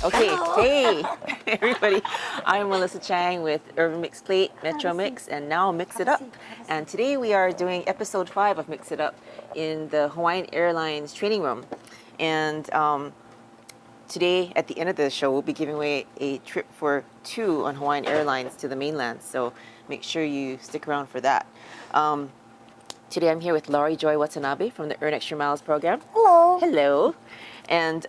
Okay, Hello. hey everybody. I'm Melissa Chang with Urban Mix Plate, Metro Mix, and now Mix It Up. And today we are doing episode 5 of Mix It Up in the Hawaiian Airlines training room. And today, at the end of the show, we'll be giving away a trip for 2 on Hawaiian Airlines to the mainland. So make sure you stick around for that. Today I'm here with Laurie Joy Watanabe from the Earn Extra Miles program. Hello. Hello. And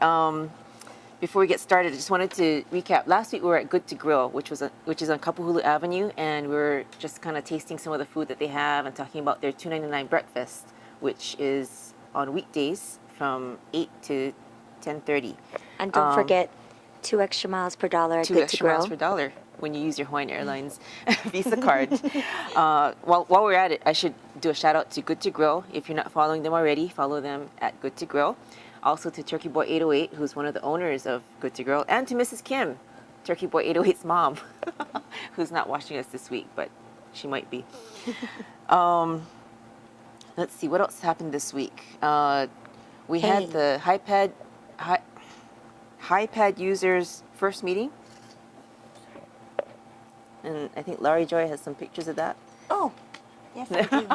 before we get started, I just wanted to recap. Last week we were at Good to Grill, which is on Kapuhulu Avenue, and we were just kind of tasting some of the food that they have and talking about their $2.99 breakfast, which is on weekdays from 8 to 10:30. And don't forget, 2 extra miles per dollar at 2 Good to extra miles Grow. per dollar when you use your Hawaiian Airlines Visa card. While we're at it, I should do a shout out to Good to Grow. If you're not following them already, follow them at Good to Grow. Also to Turkey Boy 808, who's one of the owners of Good to Grow, and to Mrs. Kim, Turkey Boy 808's mom, who's not watching us this week, but she might be. Let's see, what else happened this week? We had the HiPad users first meeting, and I think Laurie Joy has some pictures of that. Oh, yes, I do.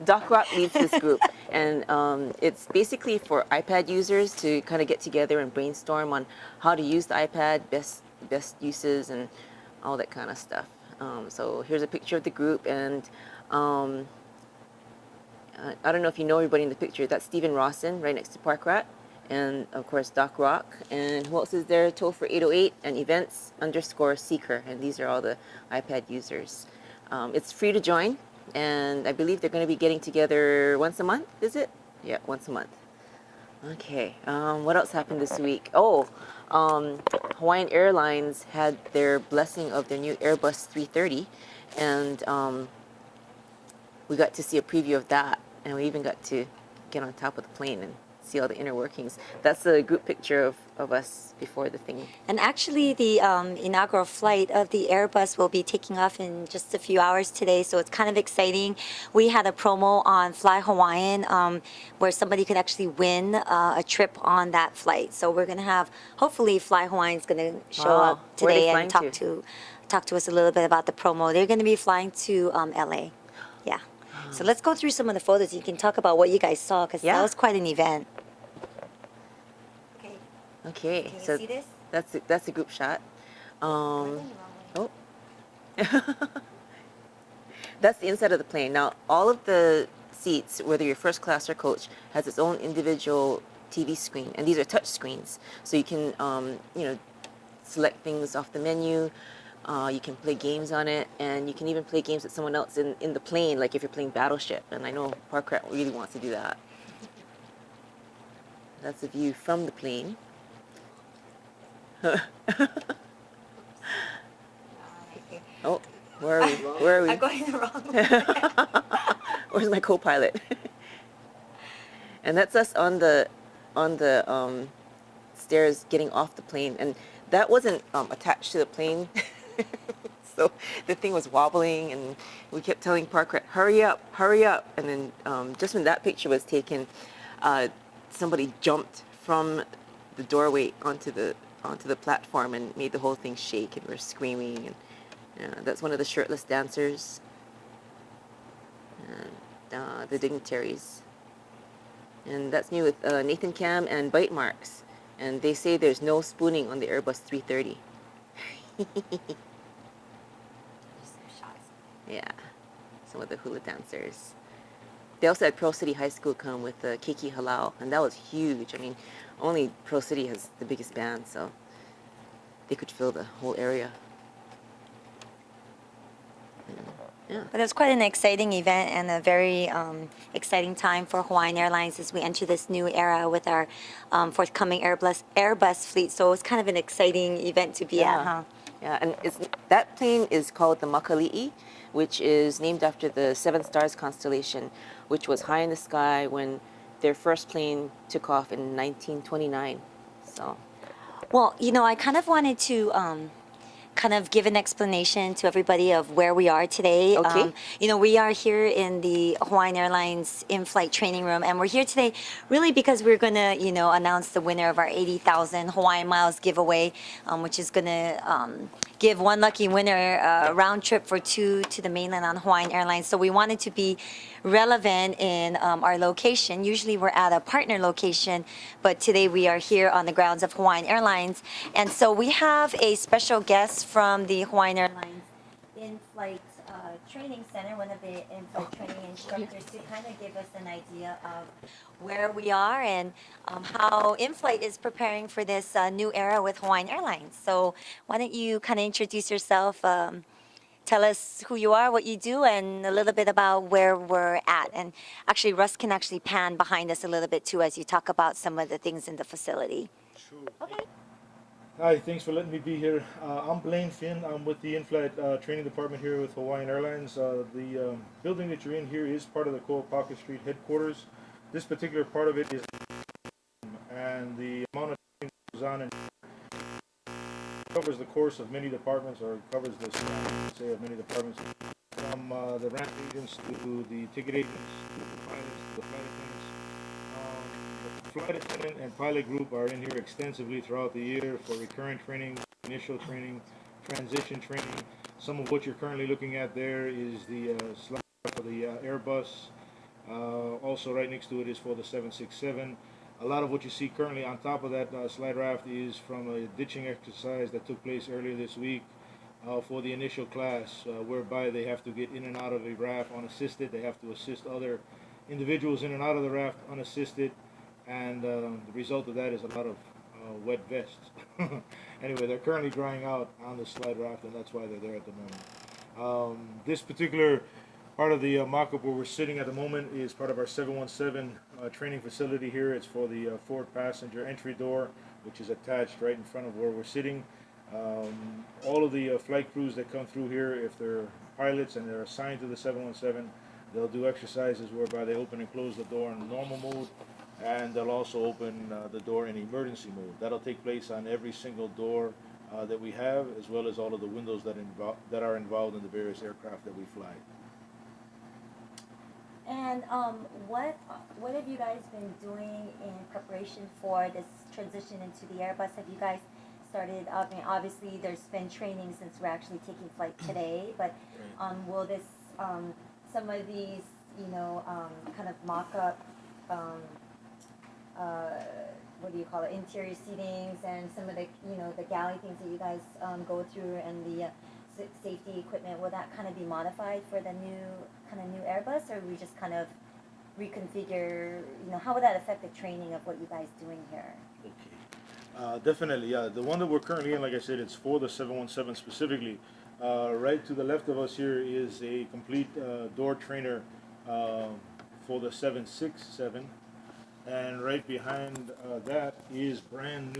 Doc Rock leads this group, and it's basically for iPad users to kind of get together and brainstorm on how to use the iPad, best uses, and all that kind of stuff. So here's a picture of the group, and I don't know if you know everybody in the picture. That's Stephen Rawson, right next to Park Rat, and of course Doc Rock. And who else is there? Toll for 808 and events_seeker, and these are all the iPad users. It's free to join. And I believe they're going to be getting together once a month, is it? Yeah, once a month. Okay, what else happened this week? Oh, Hawaiian Airlines had their blessing of their new Airbus 330, and we got to see a preview of that, and we even got to get on top of the plane and see all the inner workings. That's a group picture of us before the thing. And actually, the inaugural flight of the Airbus will be taking off in just a few hours today, so it's kind of exciting. We had a promo on Fly Hawaiian where somebody could actually win a trip on that flight. So we're going to have, hopefully, Fly Hawaiian's going to show up today and talk to us a little bit about the promo. They're going to be flying to LA. Yeah. So let's go through some of the photos. You can talk about what you guys saw, because that was quite an event. Okay, Can you so see this? that's a group shot. Oh, that's the inside of the plane. Now, all of the seats, whether you're first class or coach, has its own individual TV screen, and these are touch screens, so you can select things off the menu. You can play games on it, and you can even play games with someone else in the plane, like if you're playing Battleship. And I know Park Rat really wants to do that. That's a view from the plane. Oh, where are we? Where are we? I'm going the wrong way. Where's my co-pilot? And that's us on the stairs getting off the plane, and that wasn't attached to the plane. So the thing was wobbling, and we kept telling Parker, hurry up, and then just when that picture was taken, somebody jumped from the doorway onto the platform and made the whole thing shake, and we're screaming. And that's one of the shirtless dancers, and the dignitaries. And that's me with Nathan Cam and Bite Marks, and they say there's no spooning on the Airbus 330. Yeah, some of the hula dancers. They also had Pearl City High School come with the Keiki Halal, and that was huge. I mean, only Pearl City has the biggest band, so they could fill the whole area. Yeah. But it was quite an exciting event and a very exciting time for Hawaiian Airlines as we enter this new era with our forthcoming Airbus fleet. So it was kind of an exciting event to be at, huh? Yeah, and that plane is called the Makali'i, which is named after the Seven Stars constellation, which was high in the sky when their first plane took off in 1929. So, well, I kind of wanted to kind of give an explanation to everybody of where we are today. Okay. We are here in the Hawaiian Airlines in-flight training room, and we're here today really because we're going to, announce the winner of our 80,000 Hawaiian Miles giveaway, which is going to give one lucky winner a round trip for two to the mainland on Hawaiian Airlines. So we wanted to be relevant in our location. Usually we're at a partner location, but today we are here on the grounds of Hawaiian Airlines. And so we have a special guest from the Hawaiian Airlines in-flight training center, one of the in-flight training instructors, to kind of give us an idea of where we are and how in-flight is preparing for this new era with Hawaiian Airlines. So why don't you kind of introduce yourself, tell us who you are, what you do, and a little bit about where we're at. And actually, Russ can actually pan behind us a little bit too as you talk about some of the things in the facility. Sure. Okay. Hi, thanks for letting me be here. I'm Blaine Finn. I'm with the in-flight training department here with Hawaiian Airlines. The building that you're in here is part of the Koapaka Street headquarters. This particular part of it is, and the amount of training that goes on and covers the course of many departments, or covers the span, say, of many departments, from the ramp agents to the ticket agents, to the pilots, to the flight attendants. The flight attendant and pilot group are in here extensively throughout the year for recurrent training, initial training, transition training. Some of what you're currently looking at there is the slide for the Airbus. Also right next to it is for the 767. A lot of what you see currently on top of that slide raft is from a ditching exercise that took place earlier this week for the initial class, whereby they have to get in and out of a raft unassisted. They have to assist other individuals in and out of the raft unassisted. And the result of that is a lot of wet vests. Anyway, they're currently drying out on the slide raft, and that's why they're there at the moment. This particular part of the mock-up where we're sitting at the moment is part of our 717 training facility here. It's for the forward passenger entry door, which is attached right in front of where we're sitting. All of the flight crews that come through here, if they're pilots and they're assigned to the 717, they'll do exercises whereby they open and close the door in normal mode, and they'll also open the door in emergency mode. That'll take place on every single door that we have, as well as all of the windows that are involved in the various aircraft that we fly. And what have you guys been doing in preparation for this transition into the Airbus? Have you guys started? I mean, obviously there's been training since we're actually taking flight today, but will this some of these kind of mock-up what do you call it, interior seatings and some of the the galley things that you guys go through, and the safety equipment, will that kind of be modified for the new Airbus, or we just kind of reconfigure? How would that affect the training of what you guys doing here? Okay, definitely, yeah. The one that we're currently in, like I said, it's for the 717 specifically. Right to the left of us here is a complete door trainer for the 767. And right behind that is brand new